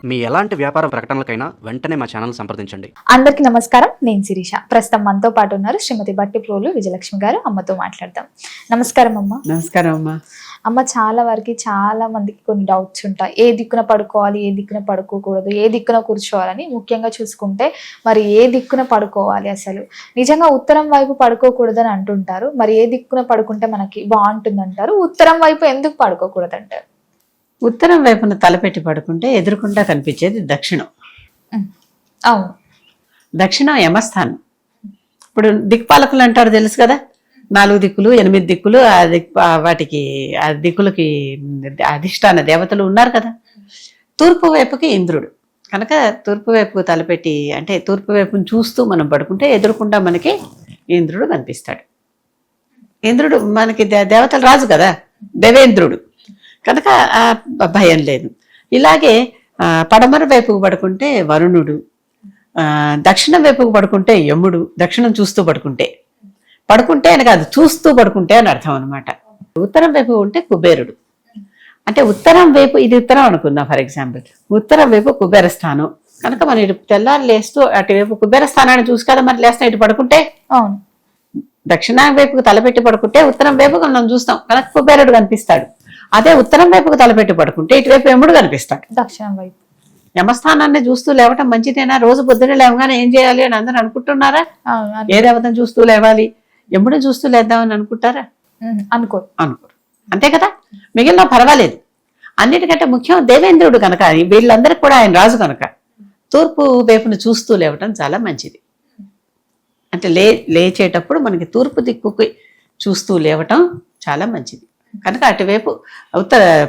మీ ఎలాంటి వ్యాపార ప్రకటనలకైనా వెంటనే మా ఛానల్ సంప్రదించండి. అందరికీ నమస్కారం. నేను శిరీష. ప్రస్తుతం మనతో పాటు ఉన్నారు శ్రీమతి బట్టి ప్రోలు విజయలక్ష్మి గారు. అమ్మతో మాట్లాడదాం. నమస్కారం అమ్మ. నమస్కారం అమ్మ. అమ్మ, చాలా మందికి కొన్ని డౌట్స్ ఉంటాయి. ఏ దిక్కున పడుకోవాలి, ఏ దిక్కున పడుకోకూడదు, ఏ దిక్కున కూర్చోవాలని. ముఖ్యంగా చూసుకుంటే మరి ఏ దిక్కున పడుకోవాలి? అసలు నిజంగా ఉత్తరం వైపు పడుకోకూడదని అంటుంటారు. మరి ఏ దిక్కున పడుకుంటే మనకి బాగుంటుంది అంటారు? ఉత్తరం వైపు ఎందుకు పడుకోకూడదు అంటారు? ఉత్తరం వైపున తలపెట్టి పడుకుంటే ఎదురుకుండా కనిపించేది దక్షిణం. అవును, దక్షిణం యమస్థానం. ఇప్పుడు దిక్పాలకులు అంటారు, తెలుసు కదా, 4 దిక్కులు 8 దిక్కులు, వాటికి ఆ దిక్కులకి అధిష్టాన దేవతలు ఉన్నారు కదా. తూర్పు వైపుకి ఇంద్రుడు కనుక తూర్పు వైపుకు తలపెట్టి, అంటే తూర్పు వైపును చూస్తూ మనం పడుకుంటే ఎదురుకుండా మనకి ఇంద్రుడు కనిపిస్తాడు. ఇంద్రుడు మనకి దేవతల రాజు కదా, దేవేంద్రుడు, కనుక భయం లేదు. ఇలాగే పడమర వైపుకు పడుకుంటే వరుణుడు, దక్షిణం వైపుకు పడుకుంటే యముడు. దక్షిణం చూస్తూ పడుకుంటే అని కాదు, చూస్తూ పడుకుంటే అని అర్థం అనమాట. ఉత్తరం వైపు ఉంటే కుబేరుడు. అంటే ఉత్తరం వైపు, ఇది ఉత్తరం అనుకుందాం ఫర్ ఎగ్జాంపుల్, ఉత్తరం వైపు కుబేర స్థానం కనుక మనం ఇటు తెల్లారు లేస్తూ అటువైపు కుబేర స్థానాన్ని చూసి కదా మనం లేస్తాం. ఇటు పడుకుంటే అవును, దక్షిణం వైపుకు తలపెట్టి పడుకుంటే ఉత్తరం వైపుకు మనం చూస్తాం కనుక కుబేరుడు కనిపిస్తాడు. అదే ఉత్తరం వైపుకు తలపెట్టి పడుకుంటే ఇటువైపు యముడు కనిపిస్తాడు. దక్షిణం వైపు యమస్థానాన్ని చూస్తూ లేవటం మంచిదేనా? రోజు పొద్దున్నే లేవగానే ఏం చేయాలి అని అందరూ అనుకుంటున్నారా? ఏ దేవతను చూస్తూ లేవాలి, యముడు చూస్తూ లేద్దామని అనుకుంటారా? అనుకోరు. అంతే కదా. మిగిలిన పర్వాలేదు. అన్నిటికంటే ముఖ్యం దేవేంద్రుడు కనుక, వీళ్ళందరికీ కూడా ఆయన రాజు కనుక తూర్పు వైపును చూస్తూ లేవటం చాలా మంచిది. అంటే లేచేటప్పుడు మనకి తూర్పు దిక్కుకి చూస్తూ లేవటం చాలా మంచిది కనుక అటువైపు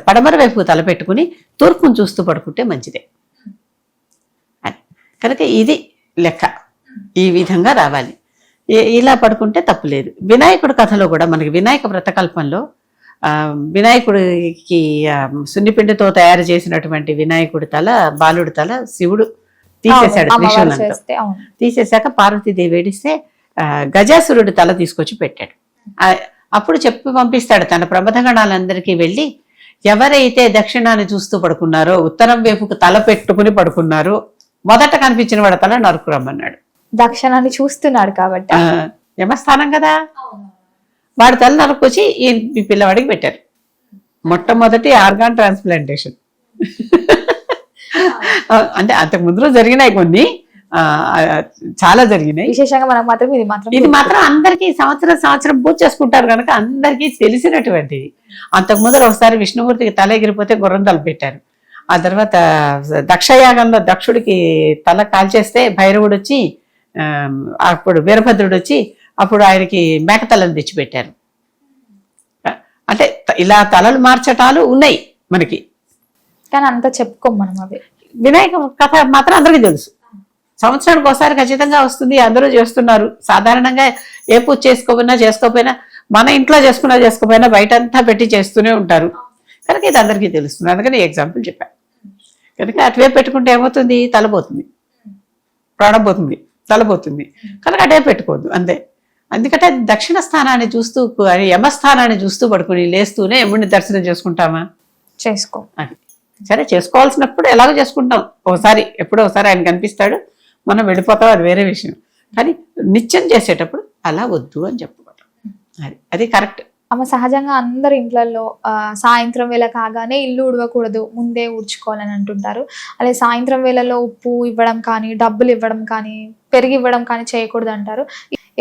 పడమర వైపు తలపెట్టుకుని తూర్పును చూస్తూ పడుకుంటే మంచిదే అని. కనుక ఇది లెక్క, ఈ విధంగా రావాలి. ఇలా పడుకుంటే తప్పులేదు. వినాయకుడి కథలో కూడా మనకి వినాయక వ్రతకల్పంలో వినాయకుడికి సున్నిపిండితో తయారు చేసినటువంటి వినాయకుడి తల, బాలుడి తల శివుడు తీసేశాడు త్రిశూలంతో. తీసేశాక పార్వతీదేవి ఏడిస్తే గజాసురుడి తల తీసుకొచ్చి పెట్టాడు. అప్పుడు చెప్పి పంపిస్తాడు తన ప్రమథగణాలందరికీ వెళ్ళి, ఎవరైతే దక్షిణాన్ని చూస్తూ పడుకున్నారో, ఉత్తరం వైపుకు తల పెట్టుకుని పడుకున్నారో మొదట కనిపించిన వాడి తల నరుకురమ్మన్నాడు. దక్షిణాన్ని చూస్తున్నాడు కాబట్టి, యమస్థానం కదా, వాడి తల నరుకొచ్చి ఈ పిల్లవాడికి పెట్టారు. మొట్టమొదటి ఆర్గాన్ ట్రాన్స్ప్లాంటేషన్. అంటే అంతకు ముందు జరిగినాయి కొన్ని, చాలా జరిగినాయి. విశేషంగా మనకు మాత్రం ఇది మాత్రం అందరికీ సంవత్సరం పూజ చేసుకుంటారు కనుక అందరికీ తెలిసినటువంటిది. అంతకు ముందర ఒకసారి విష్ణుమూర్తికి తల ఎగిరిపోతే గుర్రం తల పెట్టారు. ఆ తర్వాత దక్షయాగంలో దక్షుడికి తల కాల్చేస్తే భైరవుడు వచ్చి, అప్పుడు వీరభద్రుడు వచ్చి అప్పుడు ఆయనకి మేకతలను తెచ్చిపెట్టారు. అంటే ఇలా తలలు మార్చటాలు ఉన్నాయి మనకి, కానీ అంతా చెప్పుకోం మనం. అవి వినాయక కథ మాత్రం అందరికీ తెలుసు. సంవత్సరానికి ఒకసారి ఖచ్చితంగా వస్తుంది, అందరూ చేస్తున్నారు. సాధారణంగా ఏ పూజ చేసుకోకపోయినా మన ఇంట్లో చేసుకోకపోయినా బయట అంతా పెట్టి చేస్తూనే ఉంటారు కనుక ఇది అందరికీ తెలుస్తుంది. అందుకని ఎగ్జాంపుల్ చెప్పాను. కనుక అటువైపు పెట్టుకుంటే ఏమవుతుంది? తలపోతుంది, ప్రాణం పోతుంది, తలపోతుంది కనుక అటే పెట్టుకోవద్దు అంతే. అందుకంటే దక్షిణ స్థానాన్ని చూస్తూ, యమస్థానాన్ని చూస్తూ పడుకుని లేస్తూనే యముడిని దర్శనం చేసుకుంటామా? చేసుకో. అది సరే, చేసుకోవాల్సినప్పుడు ఎలాగో చేసుకుంటాం. ఒకసారి ఎప్పుడో ఒకసారి ఆయన కనిపిస్తాడు, మనం వెళ్ళిపోతాం, అది వేరే విషయం. కానీ నిత్యం చేసేటప్పుడు అలా వద్దు అని చెప్పుకోవటం, అది కరెక్ట్. అమ్మ, సహజంగా అందరి ఇంట్లలో సాయంత్రం వేళ కాగానే ఇల్లు ఉడవకూడదు, ముందే ఊడ్చుకోవాలని అంటుంటారు. అలాగే సాయంత్రం వేళలో ఉప్పు ఇవ్వడం కానీ, డబ్బులు ఇవ్వడం కానీ, పెరిగి ఇవ్వడం కానీ చేయకూడదు అంటారు.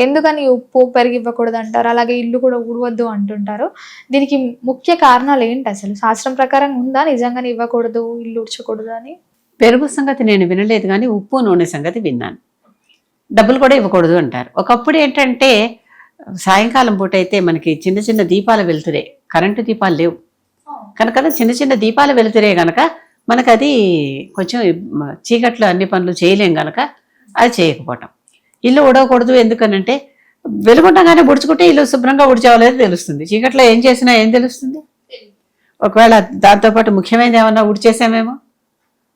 ఎందుకని ఉప్పు పెరిగి ఇవ్వకూడదు అంటారు? అలాగే ఇల్లు కూడా ఊడవద్దు అంటుంటారు. దీనికి ముఖ్య కారణాలు ఏంటి? అసలు శాస్త్రం ప్రకారం ఉందా నిజంగానే ఇవ్వకూడదు, ఇల్లు ఉడ్చకూడదు అని? పెరుగు సంగతి నేను వినలేదు, కానీ ఉప్పు నూనె సంగతి విన్నాను. డబ్బులు కూడా ఇవ్వకూడదు అంటారు. ఒకప్పుడు ఏంటంటే సాయంకాలం పూట అయితే మనకి చిన్న చిన్న దీపాలు వెలుతురే, కరెంటు దీపాలు లేవు కనుక చిన్న చిన్న దీపాలు వెలుతురే కనుక మనకు అది కొంచెం చీకట్లో అన్ని పనులు చేయలేం కనుక అది చేయకపోవటం. ఇల్లు ఉడవకూడదు ఎందుకనంటే వెలుగుండగానే ఉడుచుకుంటే ఇల్లు శుభ్రంగా ఉడిచేవాళ్ళది తెలుస్తుంది. చీకట్లో ఏం చేసినా ఏం తెలుస్తుంది? ఒకవేళ దాంతోపాటు ముఖ్యమైనది ఏమన్నా ఉడిచేసామేమో,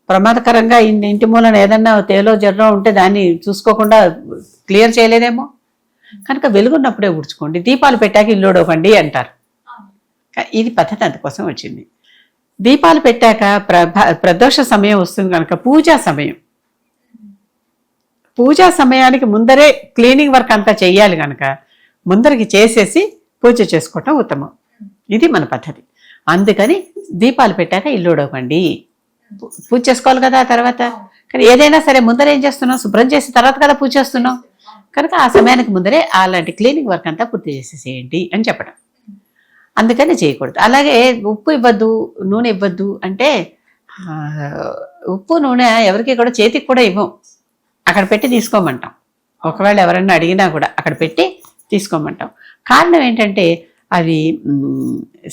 ప్రమాదకరంగా ఇంటి మూలన ఏదన్నా తేలో జర్రం ఉంటే దాన్ని చూసుకోకుండా క్లియర్ చేయలేదేమో. కనుక వెలుగున్నప్పుడే ఉడుచుకోండి, దీపాలు పెట్టాక ఇల్లు ఉడవకండి అంటారు. ఇది పద్ధతి అందుకోసం వచ్చింది. దీపాలు పెట్టాక ప్రదోష సమయం వస్తుంది కనుక పూజా సమయానికి ముందరే క్లీనింగ్ వర్క్ అంతా చెయ్యాలి కనుక ముందరికి చేసేసి పూజ చేసుకోవటం ఉత్తమం. ఇది మన పద్ధతి. అందుకని దీపాలు పెట్టాక ఇల్లు ఉడవండి. పూజ చేసుకోవాలి కదా ఆ తర్వాత. కానీ ఏదైనా సరే ముందర ఏం చేస్తున్నాం, శుభ్రం చేసిన తర్వాత కదా పూజ చేస్తున్నాం కనుక ఆ సమయానికి ముందరే అలాంటి క్లీనింగ్ వర్క్ అంతా పూర్తి చేసేసేయండి అని చెప్పడం. అందుకని చేయకూడదు. అలాగే ఉప్పు ఇవ్వద్దు, నూనె ఇవ్వద్దు అంటే ఉప్పు నూనె ఎవరికి కూడా చేతికి కూడా ఇవ్వం, అక్కడ పెట్టి తీసుకోమంటాం. ఒకవేళ ఎవరన్నా అడిగినా కూడా అక్కడ పెట్టి తీసుకోమంటాం. కారణం ఏంటంటే అవి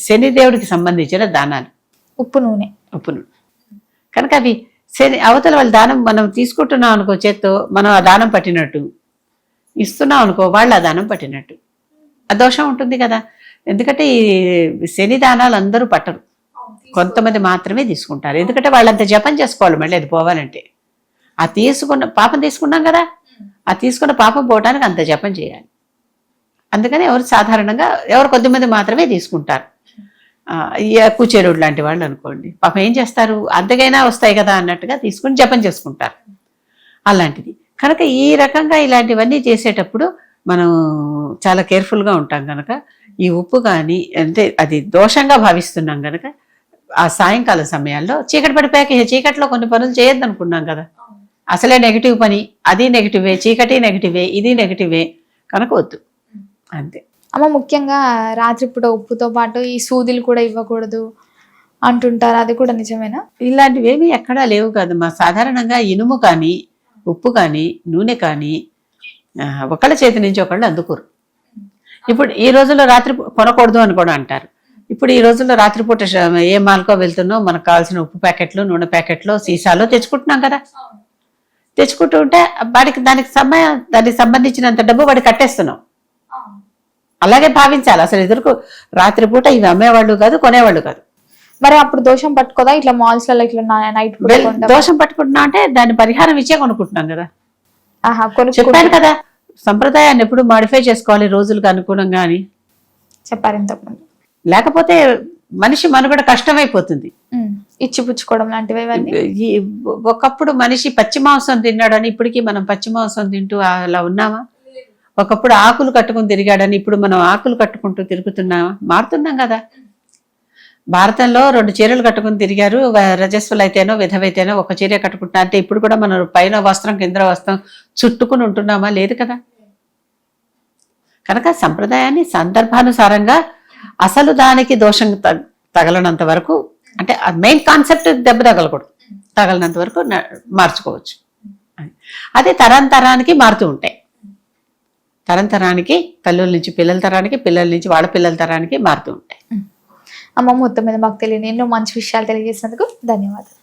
శనిదేవుడికి సంబంధించిన దానాలు, ఉప్పు నూనె కనుక అవి అవతల వాళ్ళ దానం మనం తీసుకుంటున్నాం అనుకో, చేత్తో మనం ఆ దానం పట్టినట్టు, ఇస్తున్నాం అనుకో వాళ్ళు ఆ దానం పట్టినట్టు. ఆ దోషం ఉంటుంది కదా. ఎందుకంటే ఈ శని దానాలు అందరూ పట్టరు, కొంతమంది మాత్రమే తీసుకుంటారు. ఎందుకంటే వాళ్ళంత జపం చేసుకోవాలి మళ్ళీ అది పోవాలంటే. ఆ తీసుకున్న పాపం తీసుకున్నాం కదా, ఆ తీసుకున్న పాపం పోవడానికి అంత జపం చేయాలి. అందుకని సాధారణంగా ఎవరు కొద్దిమంది మాత్రమే తీసుకుంటారు. కుచేరుడు లాంటి వాళ్ళు అనుకోండి, పాపం ఏం చేస్తారు, అంతకైనా వస్తాయి కదా అన్నట్టుగా తీసుకుని జపం చేసుకుంటారు. అలాంటిది కనుక ఈ రకంగా ఇలాంటివన్నీ చేసేటప్పుడు మనం చాలా కేర్ఫుల్గా ఉంటాం కనుక ఈ ఉప్పు కానీ అంటే అది దోషంగా భావిస్తున్నాం కనుక ఆ సాయంకాల సమయాల్లో చీకటి పడిపోయాక చీకట్లో కొన్ని పనులు చేయొద్దు అనుకున్నాం కదా, అసలే నెగిటివ్ పని, అది నెగిటివే, చీకటి నెగిటివే, ఇది నెగిటివే కనుక వద్దు అంతే. అమ్మ ముఖ్యంగా రాత్రిపూట ఉప్పుతో పాటు ఈ సూదులు కూడా ఇవ్వకూడదు అంటుంటారు, అది కూడా నిజమేనా? ఇలాంటివి ఏమీ ఎక్కడా లేవు కదమ్మా. సాధారణంగా ఇనుము కానీ ఉప్పు కానీ నూనె కానీ ఒకళ్ళ చేతి నుంచి ఒకళ్ళు అందుకోరు. ఇప్పుడు ఈ రోజుల్లో రాత్రి కొనకూడదు అని కూడా అంటారు. ఇప్పుడు ఈ రోజుల్లో రాత్రిపూట ఏ మాల్కో వెళ్తున్నావు, మనకు కావాల్సిన ఉప్పు ప్యాకెట్లు, నూనె ప్యాకెట్లు, సీసాలు తెచ్చుకుంటున్నాం కదా. తెచ్చుకుంటూ ఉంటే వాడికి దానికి సంబంధించినంత డబ్బు వాడికి కట్టేస్తున్నాం. అలాగే భావించాలి. అసలు ఎదురుకు రాత్రిపూట ఇవి అమ్మేవాళ్ళు కాదు, కొనేవాళ్ళు కాదు. మరి అప్పుడు దోషం పట్టుకోదా? ఇట్లా మాల్స్ లలో ఇట్లా నైట్ దోషం పట్టుకుంటున్నా అంటే దాని పరిహారం ఇచ్చే కొనుక్కుంటున్నాం కదా. చెప్పాను కదా, సంప్రదాయాన్ని ఎప్పుడు మాడిఫై చేసుకోవాలి రోజులకు అనుగుణంగా అని చెప్పారు ఇంతకుముందు. లేకపోతే మనిషి మనుగడ కష్టమైపోతుంది. ఇచ్చి పుచ్చుకోవడం లాంటివి. ఒకప్పుడు మనిషి పచ్చి మాంసం తిన్నాడని ఇప్పటికీ మనం పచ్చి మాంసం తింటూ అలా ఉన్నామా? ఒకప్పుడు ఆకులు కట్టుకుని తిరిగాడని ఇప్పుడు మనం ఆకులు కట్టుకుంటూ తిరుగుతున్నామా? మారుతున్నాం కదా. భారతంలో 2 చీరలు కట్టుకుని తిరిగారు, రజస్వలు అయితేనో విధవైతేనో ఒక చీర కట్టుకుంటున్నా అంటే ఇప్పుడు కూడా మనం పైన వస్త్రం కింద వస్త్రం చుట్టుకుని ఉంటున్నామా? లేదు కదా. కనుక సంప్రదాయాన్ని సందర్భానుసారంగా అసలు దానికి దోషం తగలనంత వరకు, అంటే మెయిన్ కాన్సెప్ట్ దెబ్బ తగలనంత వరకు మార్చుకోవచ్చు. అదే తరానికి మారుతూ ఉంటాయి. తరానికి తల్లుల నుంచి పిల్లల తరానికి, పిల్లల నుంచి వాళ్ళ పిల్లల తరానికి మారుతూ ఉంటాయి. అమ్మ మొత్తం మీద మాకు తెలియని ఎన్నో మంచి విషయాలు తెలియజేసినందుకు ధన్యవాదాలు.